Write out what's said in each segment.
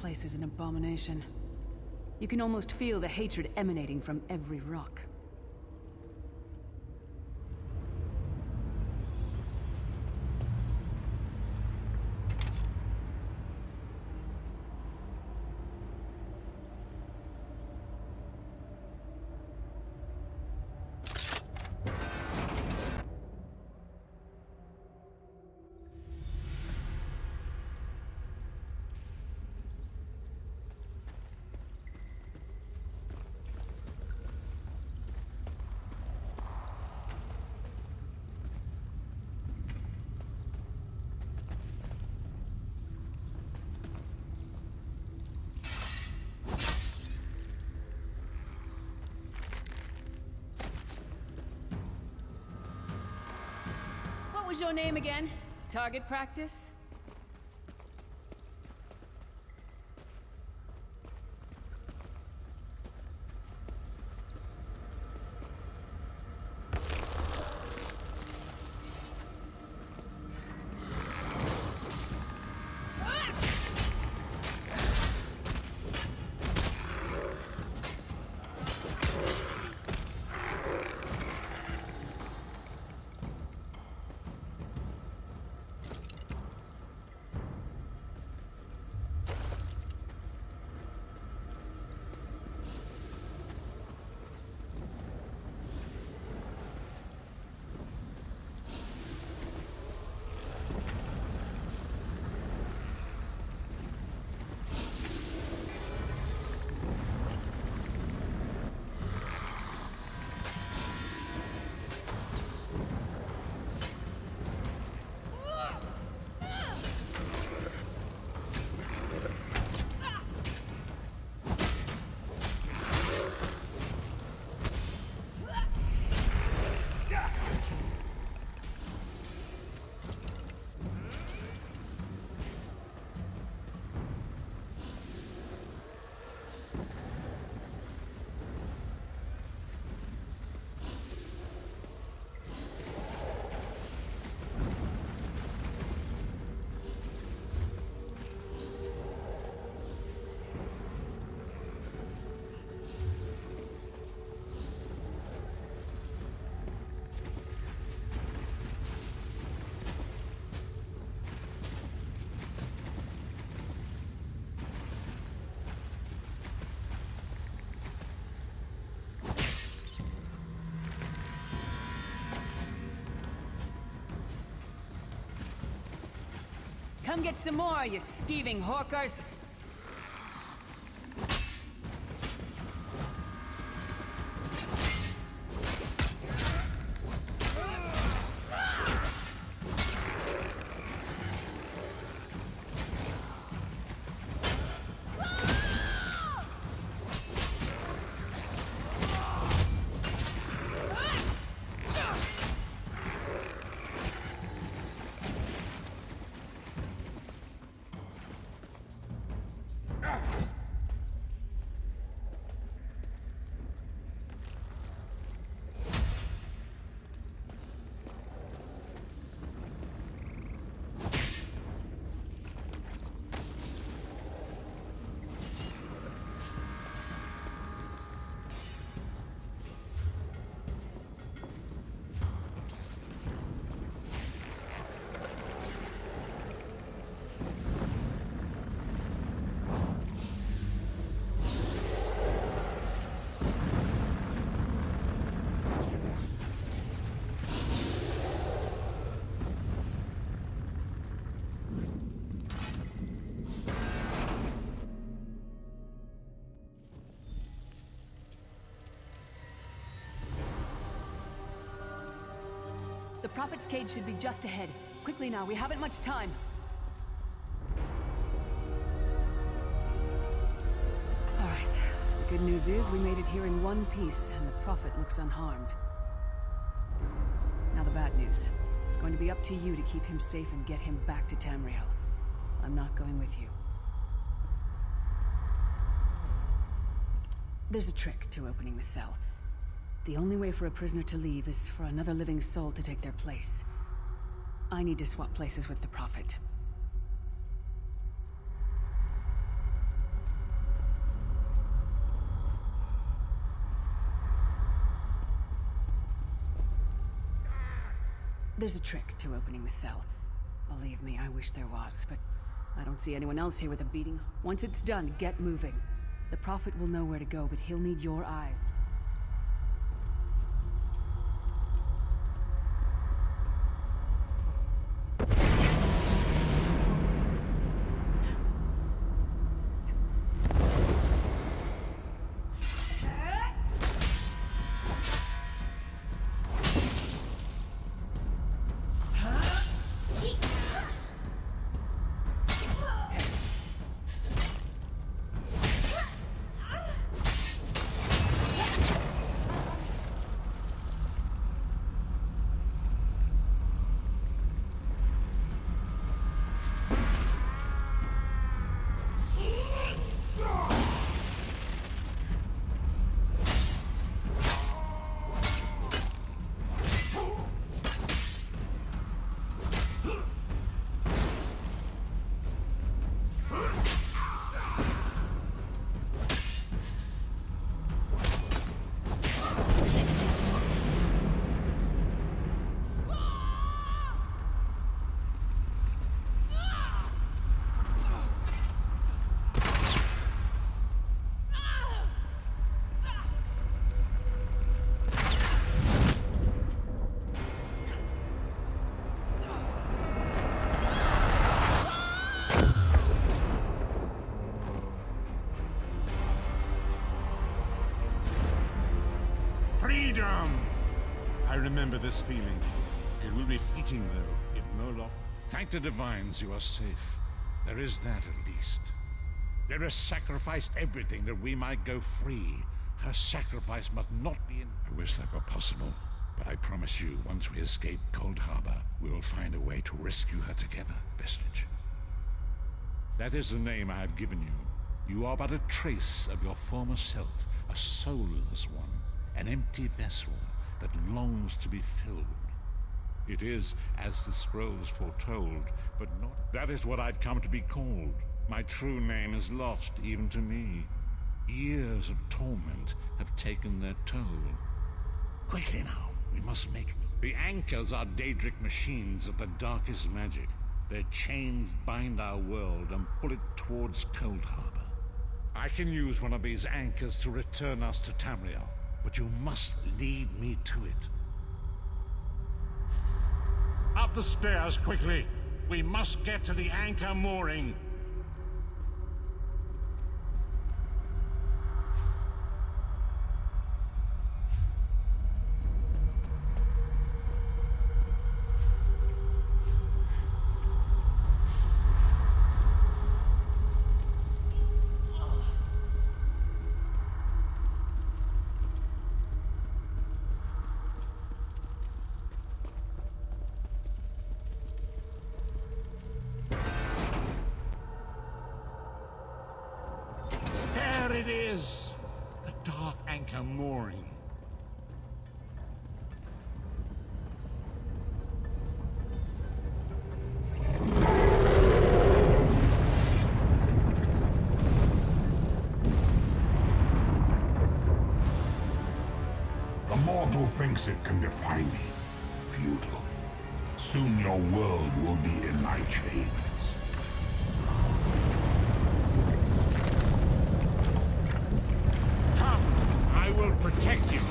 place is an abomination. You can almost feel the hatred emanating from every rock. What was your name again? Target practice? Come get some more, you skeeving hawkers! The Prophet's cage should be just ahead. Quickly now, we haven't much time. Alright. The good news is we made it here in one piece, and the Prophet looks unharmed. Now the bad news. It's going to be up to you to keep him safe and get him back to Tamriel. I'm not going with you. There's a trick to opening the cell. The only way for a prisoner to leave is for another living soul to take their place. I need to swap places with the Prophet. There's a trick to opening the cell. Believe me, I wish there was, but I don't see anyone else here with a beating. Once it's done, get moving. The Prophet will know where to go, but he'll need your eyes. Freedom! I remember this feeling. It will be fleeting, though, if Moloch... Thank the divines you are safe. There is that, at least. There sacrificed everything that we might go free. Her sacrifice must not be in... I wish that were possible. But I promise you, once we escape Cold Harbor, we will find a way to rescue her together, Vestige. That is the name I have given you. You are but a trace of your former self, a soulless one. An empty vessel that longs to be filled. It is, as the scrolls foretold, but not... That is what I've come to be called. My true name is lost, even to me. Years of torment have taken their toll. Quickly now, we must make... The anchors are Daedric machines of the darkest magic. Their chains bind our world and pull it towards Cold Harbor. I can use one of these anchors to return us to Tamriel. But you must lead me to it. Up the stairs, quickly! We must get to the anchor mooring! It is! The dark anchor mooring. The mortal thinks it can defy me. Futile. Soon your world will be in my chains. I will protect you.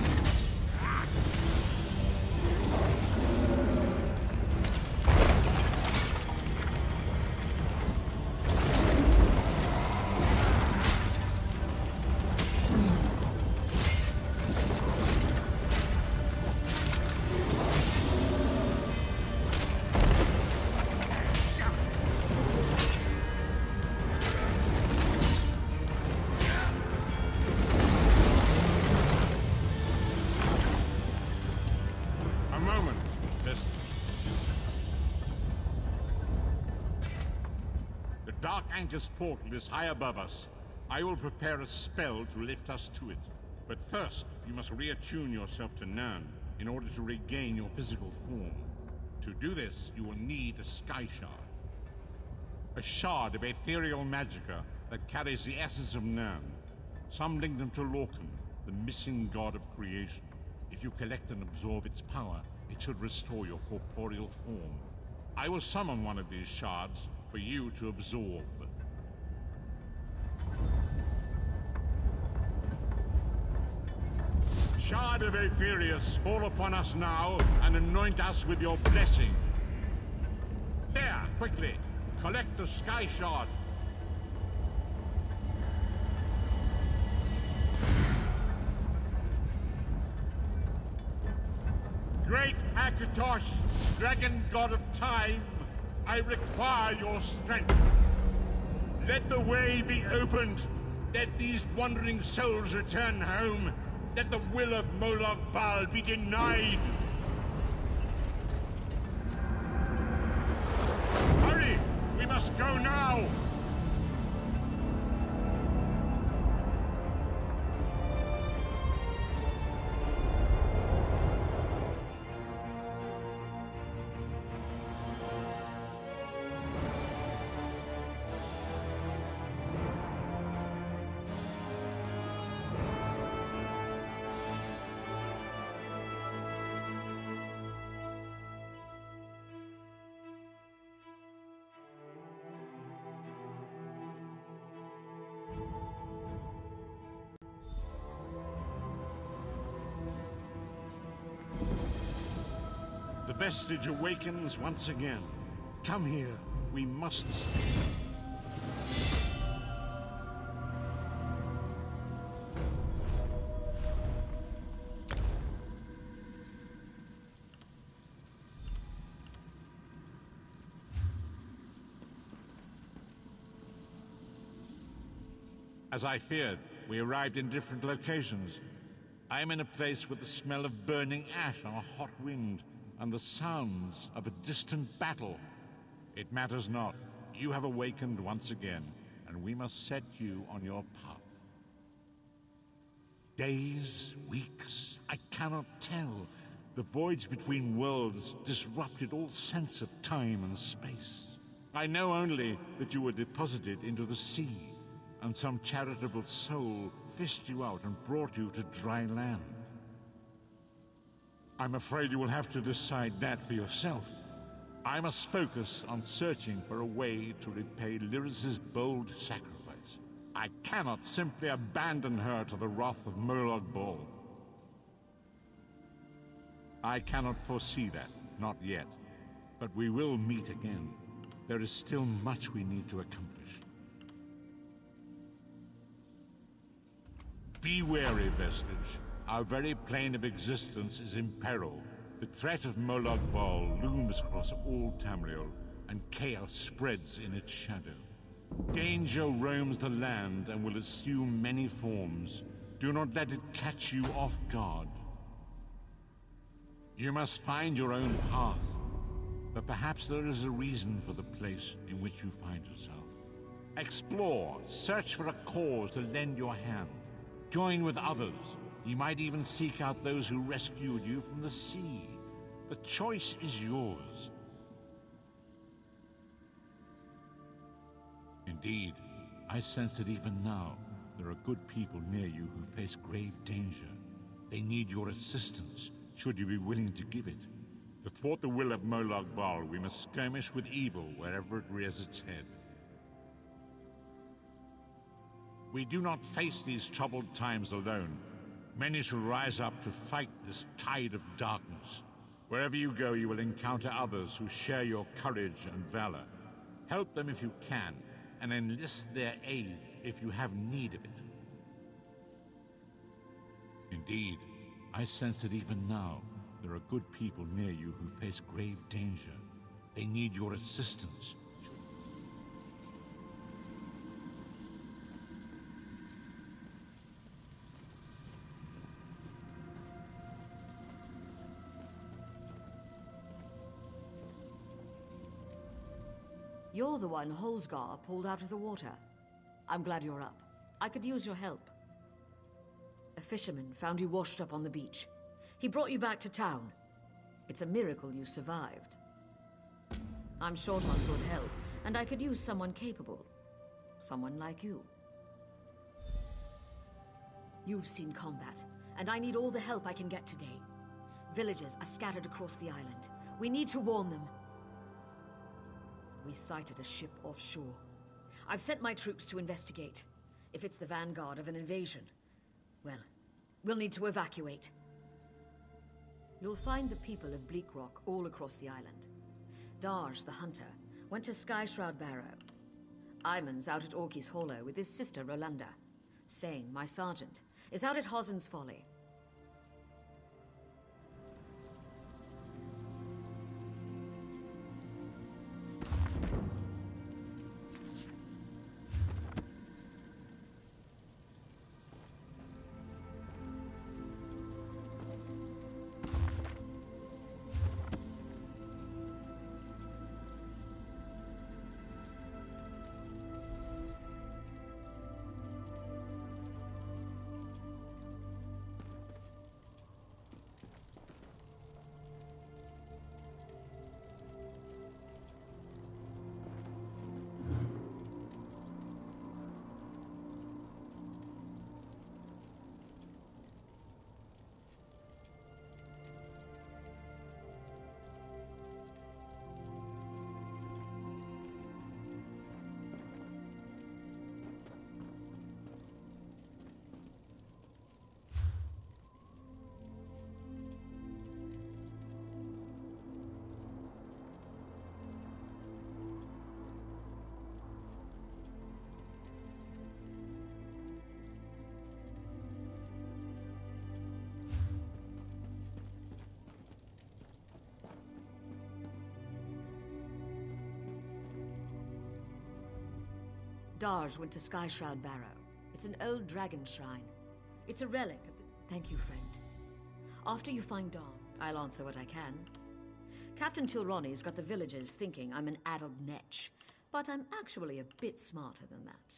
Dark Anchor's portal is high above us. I will prepare a spell to lift us to it. But first, you must reattune yourself to Nirn in order to regain your physical form. To do this, you will need a Sky Shard. A shard of ethereal magicka that carries the essence of Nirn. Some link them to Lorkhan, the missing god of creation. If you collect and absorb its power, It should restore your corporeal form. I will summon one of these shards for you to absorb. Shard of Aetherius, fall upon us now and anoint us with your blessing. There, quickly, collect the Sky Shard. Great Akatosh, dragon god of time, I require your strength. Let the way be opened. Let these wandering souls return home. Let the will of Molag Bal be denied. Hurry! We must go now! The vestige awakens once again. Come here. We must speak. As I feared, we arrived in different locations. I am in a place with the smell of burning ash on a hot wind, and the sounds of a distant battle. It matters not. You have awakened once again, and we must set you on your path. Days, weeks, I cannot tell. The voyage between worlds disrupted all sense of time and space. I know only that you were deposited into the sea, and some charitable soul fished you out and brought you to dry land. I'm afraid you will have to decide that for yourself. I must focus on searching for a way to repay Lyris's bold sacrifice. I cannot simply abandon her to the wrath of Molag Bal. I cannot foresee that, not yet. But we will meet again. There is still much we need to accomplish. Be wary, Vestige. Our very plane of existence is in peril. The threat of Molag Bal looms across all Tamriel, and chaos spreads in its shadow. Danger roams the land and will assume many forms. Do not let it catch you off guard. You must find your own path, but perhaps there is a reason for the place in which you find yourself. Explore, search for a cause to lend your hand. Join with others. You might even seek out those who rescued you from the sea. The choice is yours. Indeed, I sense that even now, there are good people near you who face grave danger. They need your assistance, should you be willing to give it. To thwart the will of Molag Bal, we must skirmish with evil wherever it rears its head. We do not face these troubled times alone. Many shall rise up to fight this tide of darkness. Wherever you go, you will encounter others who share your courage and valor. Help them if you can, and enlist their aid if you have need of it. Indeed, I sense that even now, there are good people near you who face grave danger. They need your assistance. You're the one Holsgar pulled out of the water. I'm glad you're up. I could use your help. A fisherman found you washed up on the beach. He brought you back to town. It's a miracle you survived. I'm short on good help, and I could use someone capable. Someone like you. You've seen combat, and I need all the help I can get today. Villagers are scattered across the island. We need to warn them. We sighted a ship offshore. I've sent my troops to investigate. If it's the vanguard of an invasion, well, we'll need to evacuate. You'll find the people of Bleakrock all across the island. Darj, the hunter, went to Skyshroud Barrow. Iman's out at Orky's Hollow with his sister Rolanda. Sane, my sergeant, is out at Hosen's Folly. Darj went to Skyshroud Barrow. It's an old dragon shrine. It's a relic of the... Thank you, friend. After you find Dawn, I'll answer what I can. Captain Tilroni's got the villagers thinking I'm an addled netch, but I'm actually a bit smarter than that.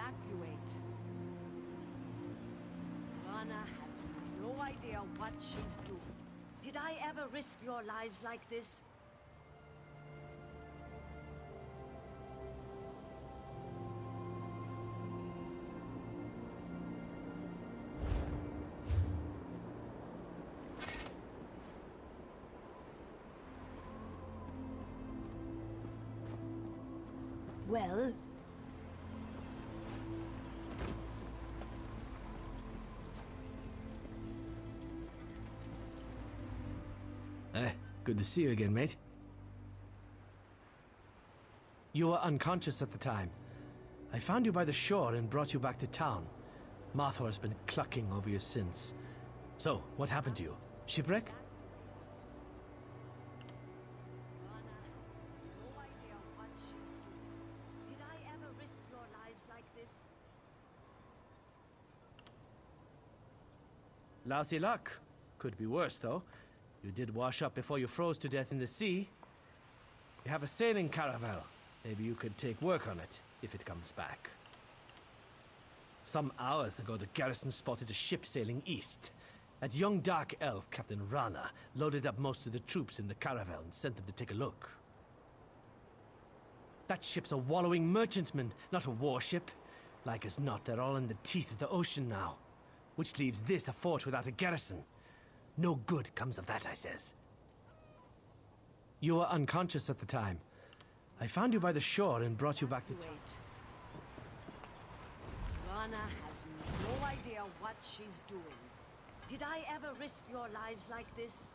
evacuate. Rana has no idea what she's doing. Did I ever risk your lives like this? Well? Good to see you again, mate. You were unconscious at the time. I found you by the shore and brought you back to town. Marthor's been clucking over you since. So, what happened to you? Shipwreck? Rana has no idea what she's doing. Did I ever risk your lives like this? Lousy luck. Could be worse, though. You did wash up before you froze to death in the sea. You have a sailing caravel. Maybe you could take work on it, if it comes back. Some hours ago, the garrison spotted a ship sailing east. That young dark elf, Captain Rana, loaded up most of the troops in the caravel and sent them to take a look. That ship's a wallowing merchantman, not a warship. Like as not, they're all in the teeth of the ocean now. Which leaves this a fort without a garrison. No good comes of that, I says. You were unconscious at the time. I found you by the shore and brought you back to town. Rana has no idea what she's doing. Did I ever risk your lives like this?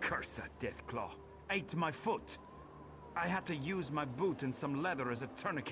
Curse that Deathclaw. Ate my foot. I had to use my boot and some leather as a tourniquet.